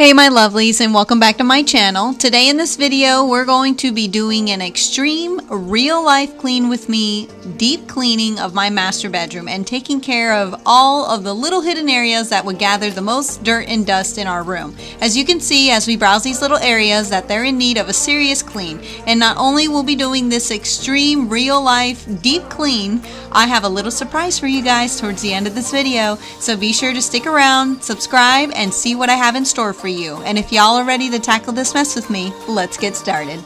Hey my lovelies, and welcome back to my channel. Today in this video we're going to be doing an extreme real life clean with me deep cleaning of my master bedroom and taking care of all of the little hidden areas that would gather the most dirt and dust in our room. As you can see as we browse these little areas that they're in need of a serious clean, and not only will be doing this extreme real life deep clean, I have a little surprise for you guys towards the end of this video, so be sure to stick around, subscribe, and see what I have in store for you. And if y'all are ready to tackle this mess with me, let's get started.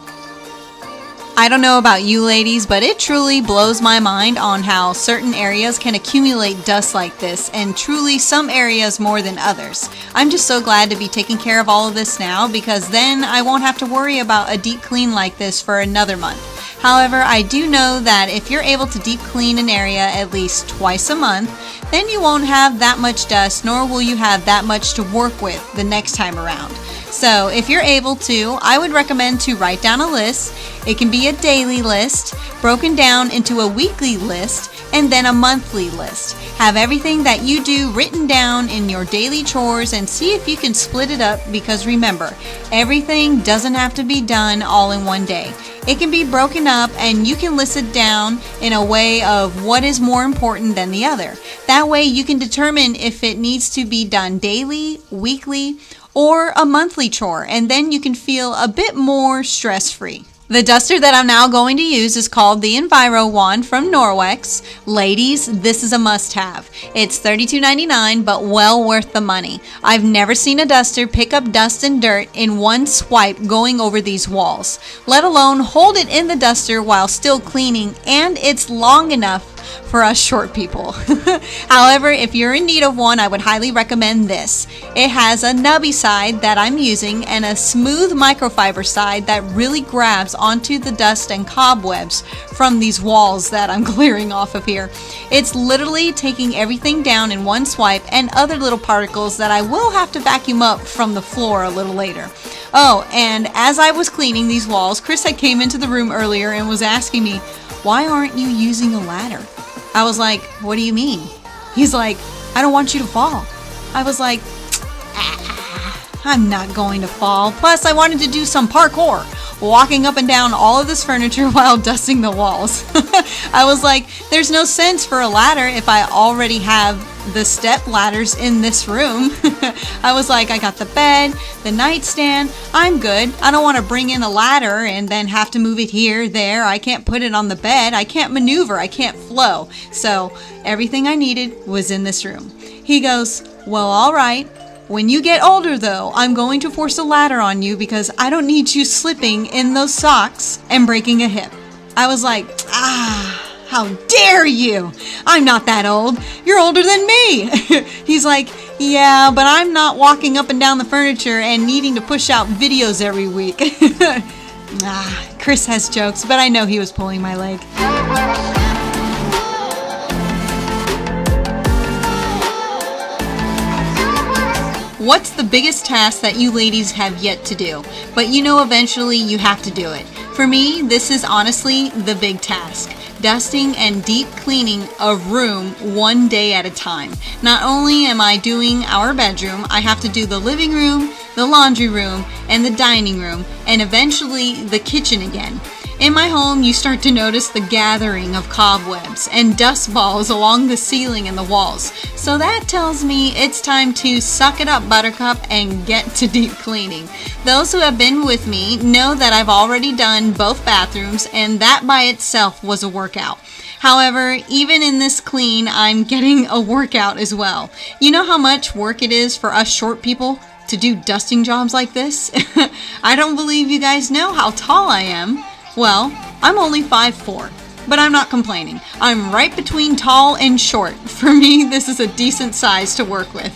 I don't know about you ladies, but it truly blows my mind on how certain areas can accumulate dust like this, and truly some areas more than others. I'm just so glad to be taking care of all of this now, because then I won't have to worry about a deep clean like this for another month. However, I do know that if you're able to deep clean an area at least twice a month, then you won't have that much dust, nor will you have that much to work with the next time around. So if you're able to, I would recommend to write down a list. It can be a daily list, broken down into a weekly list, and then a monthly list. Have everything that you do written down in your daily chores and see if you can split it up, because remember, everything doesn't have to be done all in one day. It can be broken up and you can list it down in a way of what is more important than the other. That way you can determine if it needs to be done daily, weekly, or a monthly chore, and then you can feel a bit more stress-free. The duster that I'm now going to use is called the Enviro Wand from Norwex. Ladies, this is a must-have. It's $32.99, but well worth the money. I've never seen a duster pick up dust and dirt in one swipe going over these walls, let alone hold it in the duster while still cleaning, and it's long enough for us short people. However, if you're in need of one, I would highly recommend this. It has a nubby side that I'm using and a smooth microfiber side that really grabs onto the dust and cobwebs from these walls that I'm clearing off of here. It's literally taking everything down in one swipe and other little particles that I will have to vacuum up from the floor a little later. Oh, and as I was cleaning these walls, Chris had came into the room earlier and was asking me, "Why aren't you using a ladder?" I was like, "What do you mean?" He's like, "I don't want you to fall." I was like, I'm not going to fall. Plus, I wanted to do some parkour, walking up and down all of this furniture while dusting the walls. I was like, there's no sense for a ladder if I already have the step ladders in this room. I was like, I got the bed, the nightstand, I'm good. I don't want to bring in a ladder and then have to move it here, there. I can't put it on the bed. I can't maneuver. I can't flow. So everything I needed was in this room. He goes, "Well, all right. When you get older though, I'm going to force a ladder on you because I don't need you slipping in those socks and breaking a hip." I was like, how dare you? I'm not that old. You're older than me. He's like, "Yeah, but I'm not walking up and down the furniture and needing to push out videos every week." Chris has jokes, but I know he was pulling my leg. What's the biggest task that you ladies have yet to do, but you know eventually you have to do it? For me, this is honestly the big task. Dusting and deep cleaning a room one day at a time. Not only am I doing our bedroom, I have to do the living room, the laundry room, and the dining room, and eventually the kitchen again. In my home, you start to notice the gathering of cobwebs and dust balls along the ceiling and the walls. So that tells me it's time to suck it up, Buttercup, and get to deep cleaning. Those who have been with me know that I've already done both bathrooms, and that by itself was a workout. However, even in this clean, I'm getting a workout as well. You know how much work it is for us short people to do dusting jobs like this? I don't believe you guys know how tall I am. Well, I'm only 5'4", but I'm not complaining. I'm right between tall and short. For me, this is a decent size to work with.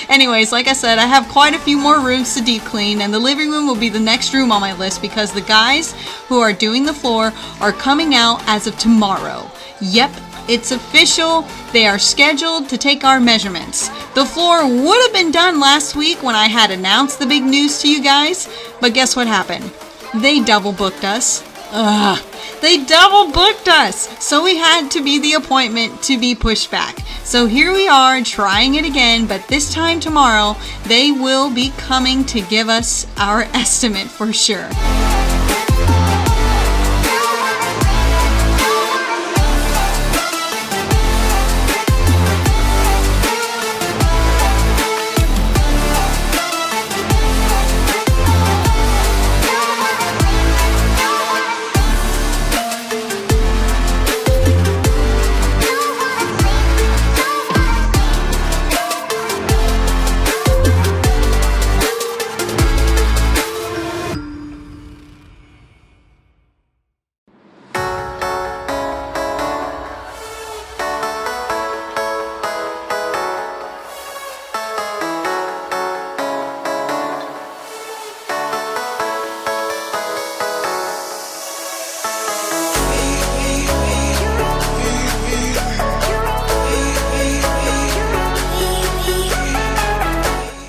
Anyways, like I said, I have quite a few more rooms to deep clean, and the living room will be the next room on my list because the guys who are doing the floor are coming out as of tomorrow. Yep, it's official. They are scheduled to take our measurements. The floor would have been done last week when I had announced the big news to you guys, but guess what happened? They double booked us. Ugh. They double booked us, so we had to be the appointment to be pushed back. So here we are trying it again, but this time tomorrow they will be coming to give us our estimate for sure.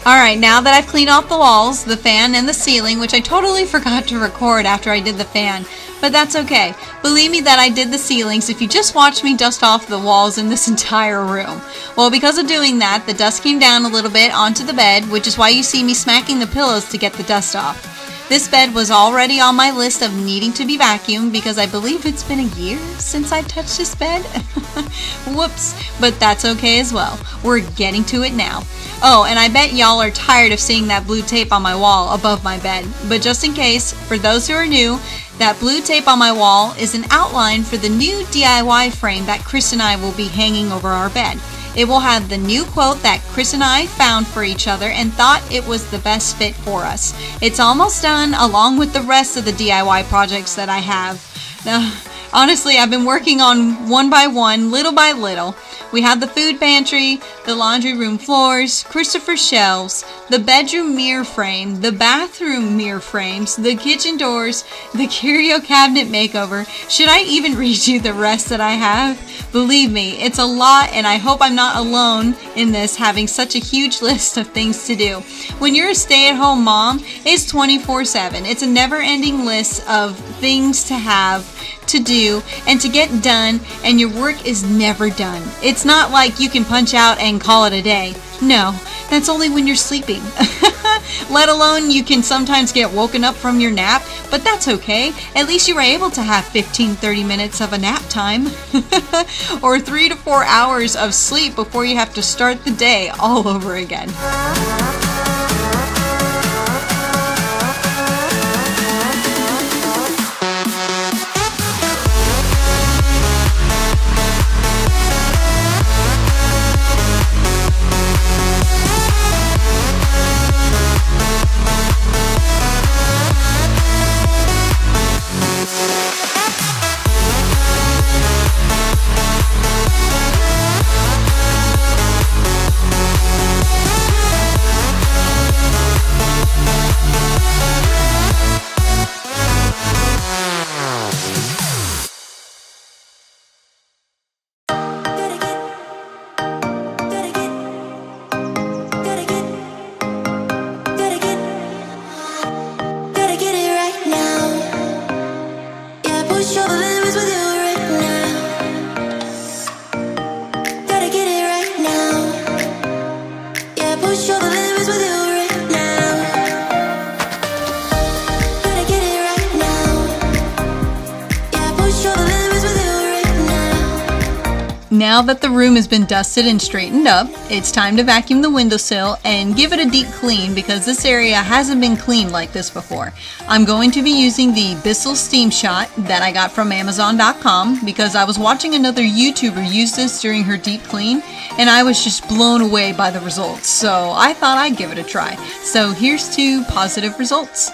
Alright, now that I've cleaned off the walls, the fan, and the ceiling, which I totally forgot to record after I did the fan, but that's okay. Believe me that I did the ceilings if you just watched me dust off the walls in this entire room. Well, because of doing that, the dust came down a little bit onto the bed, which is why you see me smacking the pillows to get the dust off. This bed was already on my list of needing to be vacuumed because I believe it's been a year since I touched this bed. Whoops, but that's okay as well. We're getting to it now. Oh, and I bet y'all are tired of seeing that blue tape on my wall above my bed. But just in case, for those who are new, that blue tape on my wall is an outline for the new DIY frame that Chris and I will be hanging over our bed. It will have the new quote that Chris and I found for each other and thought it was the best fit for us. It's almost done along with the rest of the DIY projects that I have. Now, honestly, I've been working on one by one, little by little. We have the food pantry, the laundry room floors, Christopher shelves, the bedroom mirror frame, the bathroom mirror frames, the kitchen doors, the curio cabinet makeover. Should I even read you the rest that I have? Believe me, it's a lot, and I hope I'm not alone in this, having such a huge list of things to do. When you're a stay-at-home mom, it's 24/7. It's a never-ending list of things to have, to do, and to get done, and your work is never done. It's not like you can punch out and call it a day. No, that's only when you're sleeping. Let alone you can sometimes get woken up from your nap, but that's okay. At least you were able to have 15-30 minutes of a nap time. Or 3 to 4 hours of sleep before you have to start the day all over again. Now that the room has been dusted and straightened up, it's time to vacuum the windowsill and give it a deep clean because this area hasn't been cleaned like this before. I'm going to be using the Bissell Steam Shot that I got from Amazon.com because I was watching another YouTuber use this during her deep clean and I was just blown away by the results. So I thought I'd give it a try. So here's to positive results.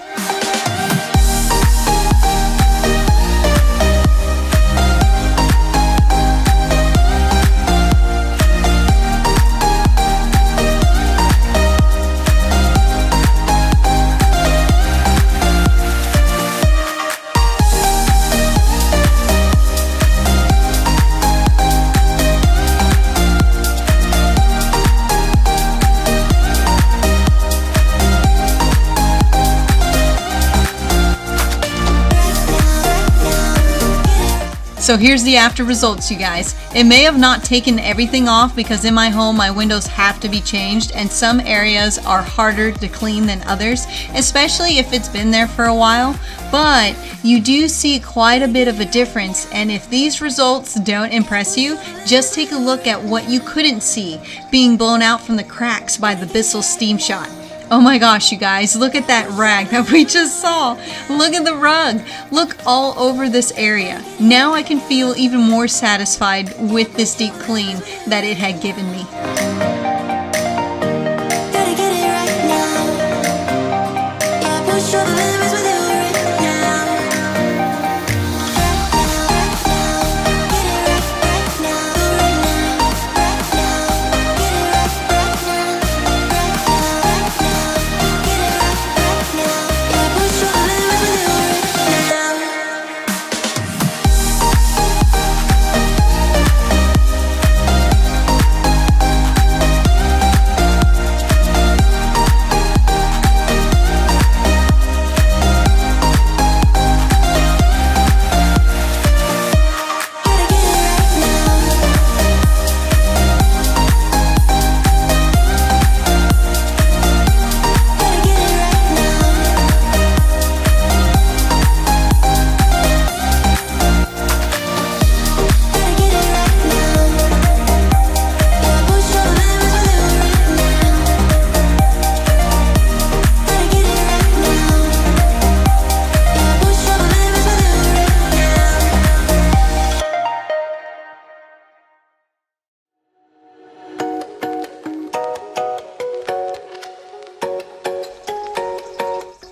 So here's the after results, you guys. It may have not taken everything off because in my home my windows have to be changed and some areas are harder to clean than others, especially if it's been there for a while, but you do see quite a bit of a difference. And if these results don't impress you, just take a look at what you couldn't see being blown out from the cracks by the Bissell steam shot. Oh my gosh, you guys, look at that rag that we just saw. Look at the rug. Look all over this area. Now I can feel even more satisfied with this deep clean that it had given me.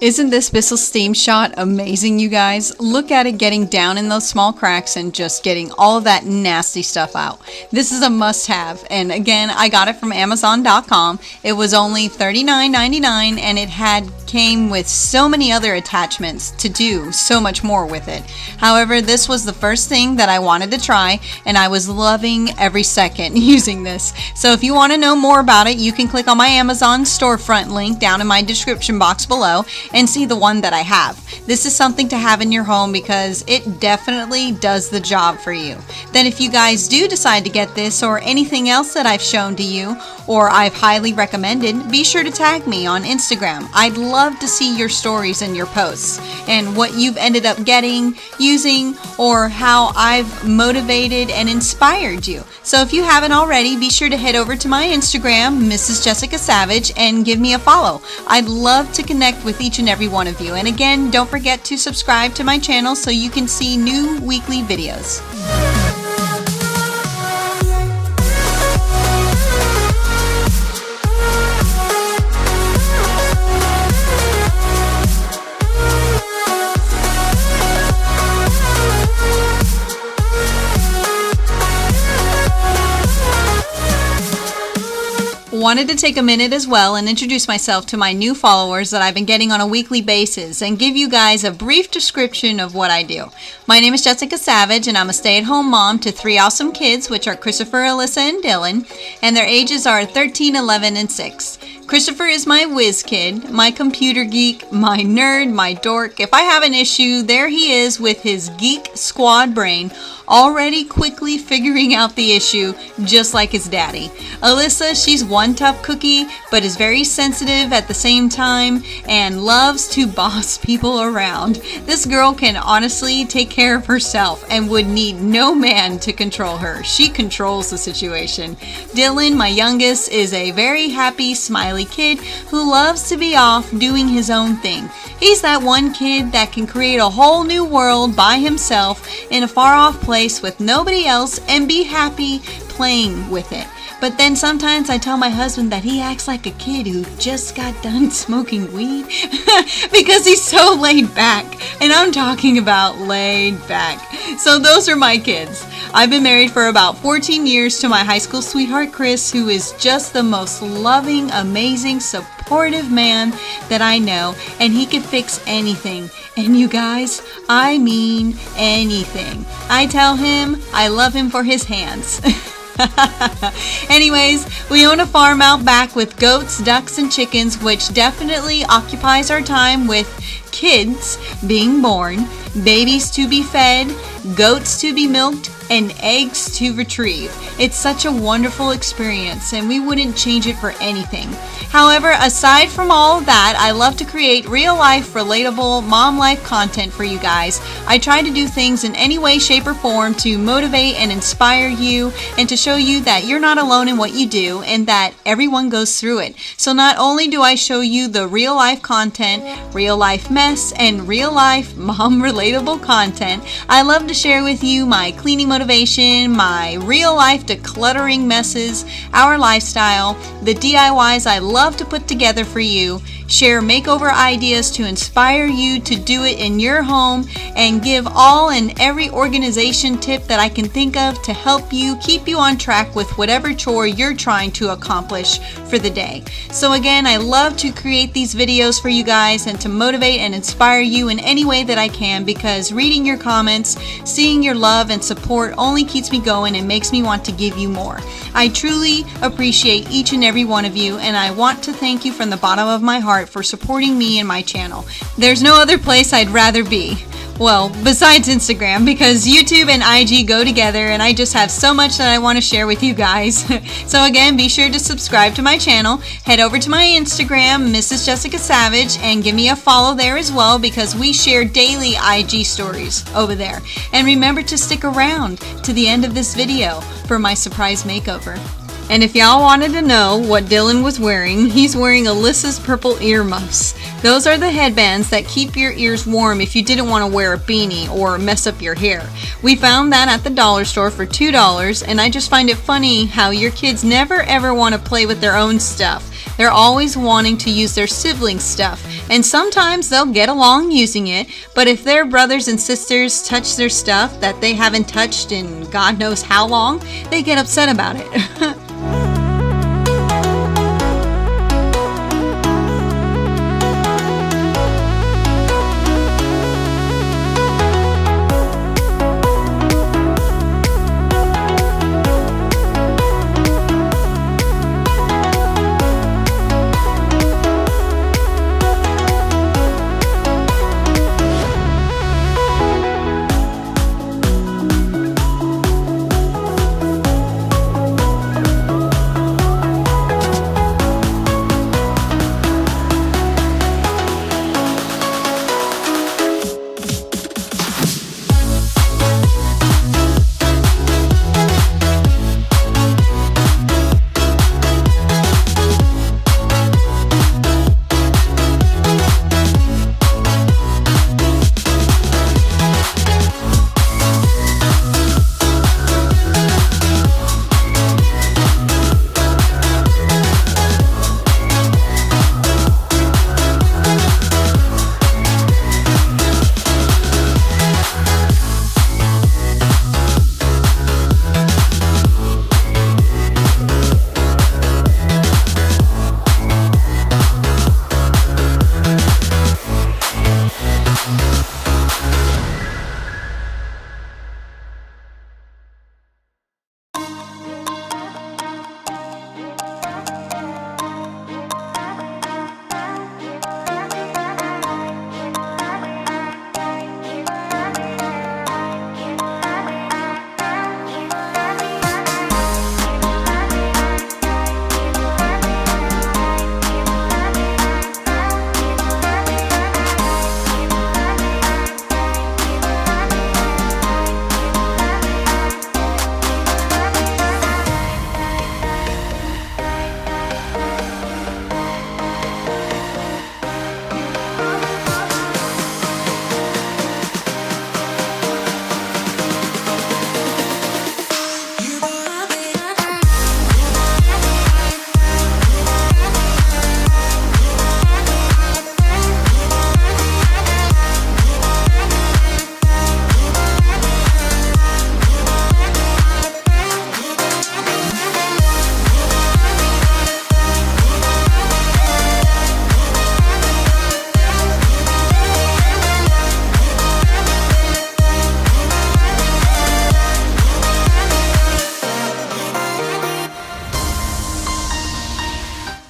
Isn't this Bissell steam shot amazing, you guys? Look at it getting down in those small cracks and just getting all of that nasty stuff out. This is a must-have, and again, I got it from Amazon.com. It was only $39.99, and it came with so many other attachments to do so much more with it. However, this was the first thing that I wanted to try, and I was loving every second using this. So if you want to know more about it, you can click on my Amazon storefront link down in my description box below and see the one that I have. This is something to have in your home because it definitely does the job for you. Then if you guys do decide to get this or anything else that I've shown to you or I've highly recommended, be sure to tag me on Instagram. I'd love to see your stories and your posts and what you've ended up getting, using, or how I've motivated and inspired you. So if you haven't already, be sure to head over to my Instagram, Mrs. Jessica Savage, and give me a follow. I'd love to connect with each and every one of you. And again, don't forget to subscribe to my channel so you can see new weekly videos. Wanted to take a minute as well and introduce myself to my new followers that I've been getting on a weekly basis and give you guys a brief description of what I do. My name is Jessica Savage and I'm a stay-at-home mom to 3 awesome kids, which are Christopher, Alyssa, and Dylan, and their ages are 13, 11, and 6. Christopher is my whiz kid, my computer geek, my nerd, my dork. If I have an issue, there he is with his geek squad brain, already quickly figuring out the issue, just like his daddy. Alyssa, she's one tough cookie, but is very sensitive at the same time and loves to boss people around. This girl can honestly take care of herself and would need no man to control her. She controls the situation. Dylan, my youngest, is a very happy, smiley kid who loves to be off doing his own thing. He's that one kid that can create a whole new world by himself in a far-off place with nobody else and be happy playing with it. But then sometimes I tell my husband that he acts like a kid who just got done smoking weed because he's so laid back. And I'm talking about laid back. So those are my kids. I've been married for about 14 years to my high school sweetheart, Chris, who is just the most loving, amazing, supportive man that I know. And he can fix anything. And you guys, I mean anything. I tell him I love him for his hands. Anyways, we own a farm out back with goats, ducks, and chickens, which definitely occupies our time with kids being born, babies to be fed, goats to be milked, and eggs to retrieve. It's such a wonderful experience, and we wouldn't change it for anything. However, aside from all of that, I love to create real-life, relatable mom life content for you guys. I try to do things in any way, shape, or form to motivate and inspire you, and to show you that you're not alone in what you do, and that everyone goes through it. So not only do I show you the real-life content, real-life mess, and real-life mom relatable content, I love to share with you my cleaning motivation, my real-life decluttering messes, our lifestyle, the DIYs I love to put together for you, share makeover ideas to inspire you to do it in your home, and give all and every organization tip that I can think of to help you keep you on track with whatever chore you're trying to accomplish for the day. So again, I love to create these videos for you guys and to motivate and inspire you in any way that I can, because reading your comments, seeing your love and support only keeps me going and makes me want to give you more. I truly appreciate each and every one of you, and I want to thank you from the bottom of my heart for supporting me and my channel. There's no other place I'd rather be. Well, besides Instagram, because YouTube and IG go together, and I just have so much that I want to share with you guys. So again, be sure to subscribe to my channel, head over to my Instagram, Mrs. Jessica Savage, and give me a follow there as well, because we share daily IG stories over there. And remember to stick around to the end of this video for my surprise makeover. And if y'all wanted to know what Dylan was wearing, he's wearing Alyssa's purple earmuffs. Those are the headbands that keep your ears warm if you didn't want to wear a beanie or mess up your hair. We found that at the dollar store for $2, and I just find it funny how your kids never ever want to play with their own stuff. They're always wanting to use their siblings' stuff, and sometimes they'll get along using it, but if their brothers and sisters touch their stuff that they haven't touched in God knows how long, they get upset about it.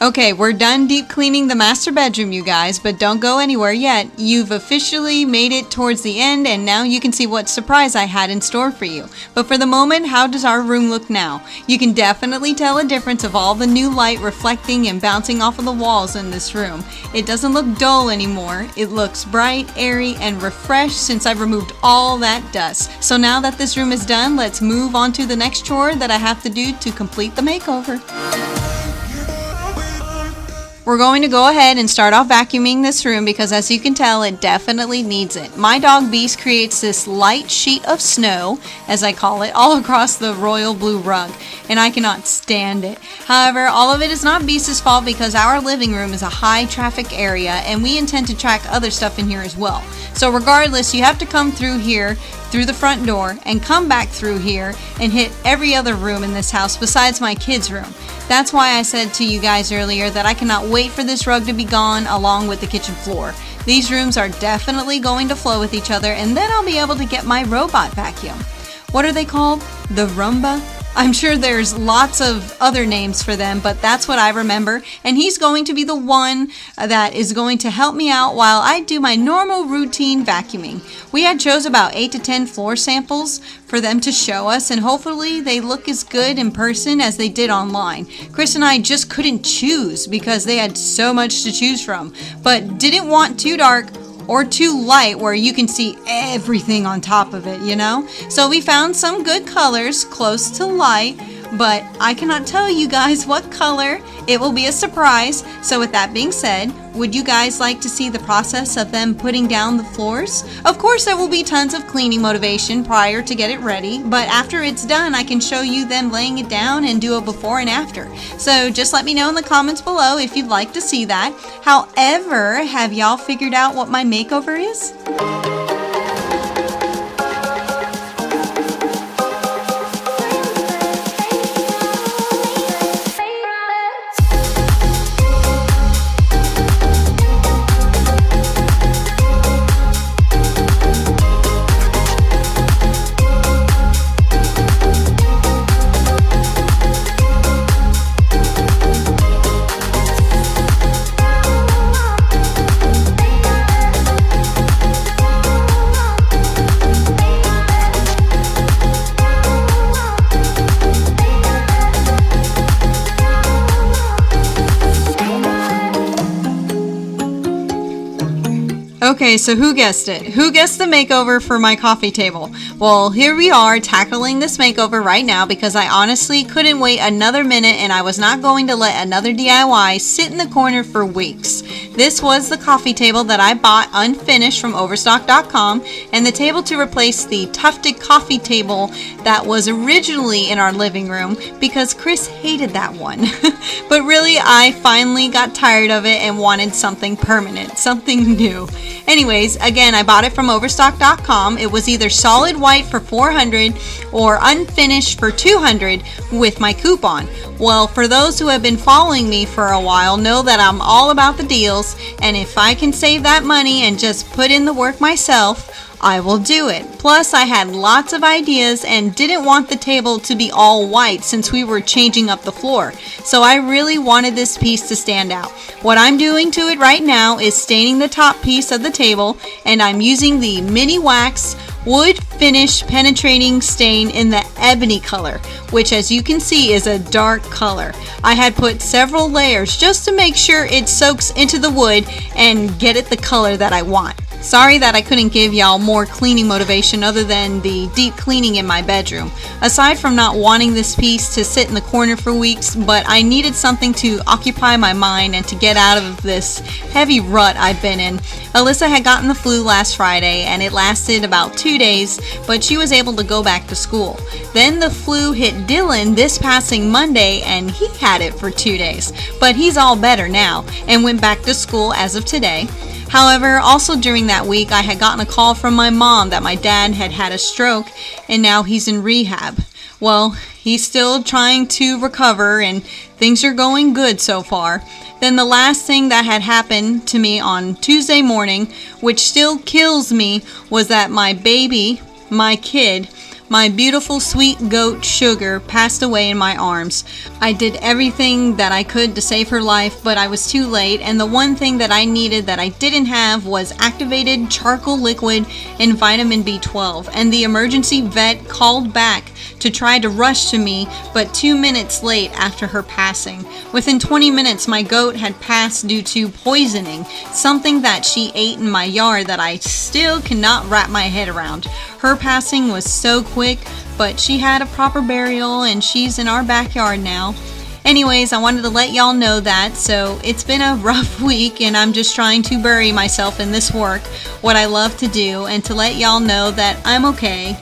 Okay, we're done deep cleaning the master bedroom, you guys, but don't go anywhere yet. You've officially made it towards the end, and now you can see what surprise I had in store for you. But for the moment, how does our room look now? You can definitely tell a difference of all the new light reflecting and bouncing off of the walls in this room. It doesn't look dull anymore. It looks bright, airy, and refreshed since I've removed all that dust. So now that this room is done, let's move on to the next chore that I have to do to complete the makeover. We're going to go ahead and start off vacuuming this room because, as you can tell, it definitely needs it. My dog Beast creates this light sheet of snow, as I call it, all across the royal blue rug, and I cannot stand it. However, all of it is not Beast's fault because our living room is a high traffic area and we intend to track other stuff in here as well. So regardless, you have to come through here, through the front door, and come back through here and hit every other room in this house besides my kids' room. That's why I said to you guys earlier that I cannot wait for this rug to be gone along with the kitchen floor. These rooms are definitely going to flow with each other, and then I'll be able to get my robot vacuum. What are they called? The Roomba? I'm sure there's lots of other names for them, but that's what I remember, and he's going to be the one that is going to help me out while I do my normal routine vacuuming. We had chose about 8 to 10 floor samples for them to show us, and hopefully they look as good in person as they did online. Chris and I just couldn't choose because they had so much to choose from, but didn't want too dark or too light where you can see everything on top of it, you know? So we found some good colors close to light, but I cannot tell you guys what color. It will be a surprise. So with that being said, would you guys like to see the process of them putting down the floors? Of course, there will be tons of cleaning motivation prior to get it ready, but after it's done, I can show you them laying it down and do a before and after. So just let me know in the comments below if you'd like to see that. However, have y'all figured out what my makeover is? Okay, so who guessed it? Who guessed the makeover for my coffee table? Well, here we are tackling this makeover right now because I honestly couldn't wait another minute and I was not going to let another DIY sit in the corner for weeks. This was the coffee table that I bought unfinished from Overstock.com, and the table to replace the tufted coffee table that was originally in our living room because Chris hated that one. But really, I finally got tired of it and wanted something permanent, something new. Anyways, again, I bought it from Overstock.com. It was either solid white for $400 or unfinished for $200 with my coupon. Well, for those who have been following me for a while know that I'm all about the deals, and if I can save that money and just put in the work myself, I will do it. Plus, I had lots of ideas and didn't want the table to be all white since we were changing up the floor. So I really wanted this piece to stand out. What I'm doing to it right now is staining the top piece of the table, and I'm using the mini wax wood finish penetrating stain in the ebony color, which as you can see is a dark color. I had put several layers just to make sure it soaks into the wood and get it the color that I want. Sorry that I couldn't give y'all more cleaning motivation other than the deep cleaning in my bedroom. Aside from not wanting this piece to sit in the corner for weeks, but I needed something to occupy my mind and to get out of this heavy rut I've been in. Alyssa had gotten the flu last Friday and it lasted about 2 days, but she was able to go back to school. Then the flu hit Dylan this passing Monday and he had it for 2 days, but he's all better now and went back to school as of today. However, also during that week, I had gotten a call from my mom that my dad had had a stroke and now he's in rehab. Well, he's still trying to recover and things are going good so far. Then the last thing that had happened to me on Tuesday morning, which still kills me, was that my baby, my kid, My beautiful sweet goat Sugar passed away in my arms. I did everything that I could to save her life, but I was too late, and the one thing that I needed that I didn't have was activated charcoal liquid and vitamin B12, and the emergency vet called back to try to rush to me, but 2 minutes late after her passing. Within 20 minutes, my goat had passed due to poisoning, something that she ate in my yard that I still cannot wrap my head around. Her passing was so quick, but she had a proper burial and she's in our backyard now. Anyways, I wanted to let y'all know that, so it's been a rough week and I'm just trying to bury myself in this work, what I love to do, and to let y'all know that I'm okay.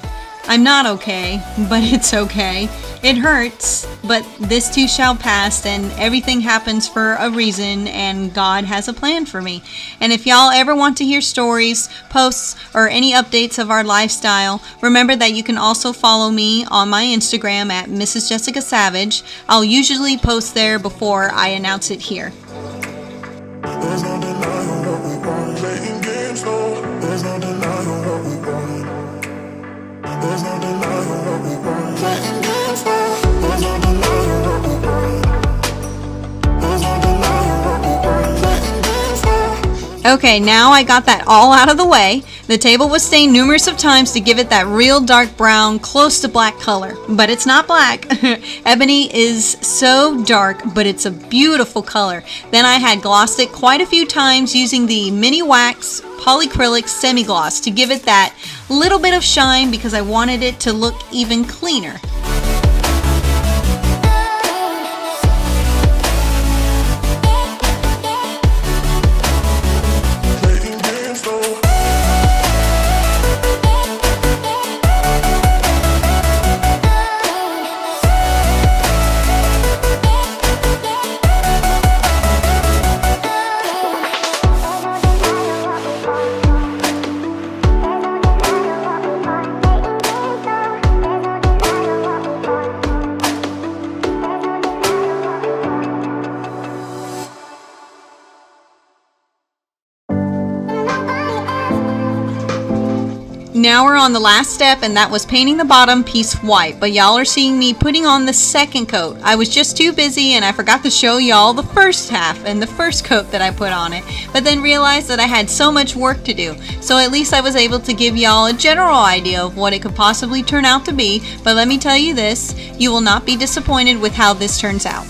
I'm not okay, but it's okay. It hurts, but this too shall pass, and everything happens for a reason, and God has a plan for me. And if y'all ever want to hear stories, posts, or any updates of our lifestyle, remember that you can also follow me on my Instagram at Mrs. Jessica Savage. I'll usually post there before I announce it here. There's no denying what we want. Playing games, no. There's no denying what we want. There's no denying what we want. Playing games, no. There's no denying what we want. There's no denying what we want. Playing games, no. Okay, now I got that all out of the way. The table was stained numerous of times to give it that real dark brown, close to black color. But it's not black. Ebony is so dark, but it's a beautiful color. Then I had glossed it quite a few times using the Mini Wax Polycrylic Semi-Gloss to give it that little bit of shine because I wanted it to look even cleaner. Now we're on the last step, and that was painting the bottom piece white, but y'all are seeing me putting on the second coat. I was just too busy and I forgot to show y'all the first half and the first coat that I put on it, but then realized that I had so much work to do. So at least I was able to give y'all a general idea of what it could possibly turn out to be, but let me tell you this, you will not be disappointed with how this turns out.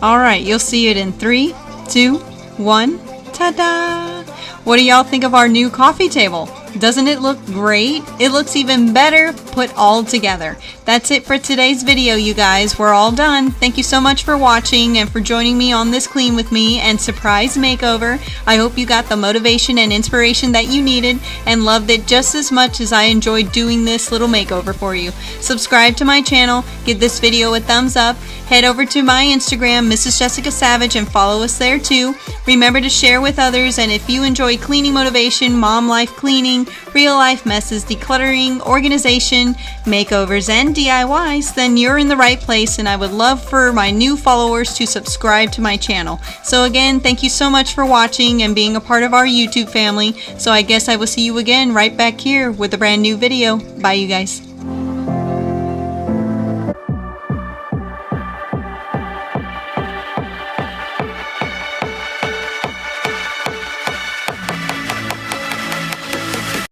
Alright, you'll see it in 3, 2, 1, ta-da! What do y'all think of our new coffee table? Doesn't it look great? It looks even better put all together. That's it for today's video, you guys. We're all done. Thank you so much for watching and for joining me on this clean with me and surprise makeover. I hope you got the motivation and inspiration that you needed and loved it just as much as I enjoyed doing this little makeover for you. Subscribe to my channel, give this video a thumbs up, head over to my Instagram, Mrs. Jessica Savage, and follow us there too. Remember to share with others, and if you enjoy cleaning motivation, mom life cleaning, real life messes, decluttering, organization, makeovers, and DIYs, then you're in the right place, and I would love for my new followers to subscribe to my channel. So again, thank you so much for watching and being a part of our YouTube family. So I guess I will see you again right back here with a brand new video. Bye, you guys.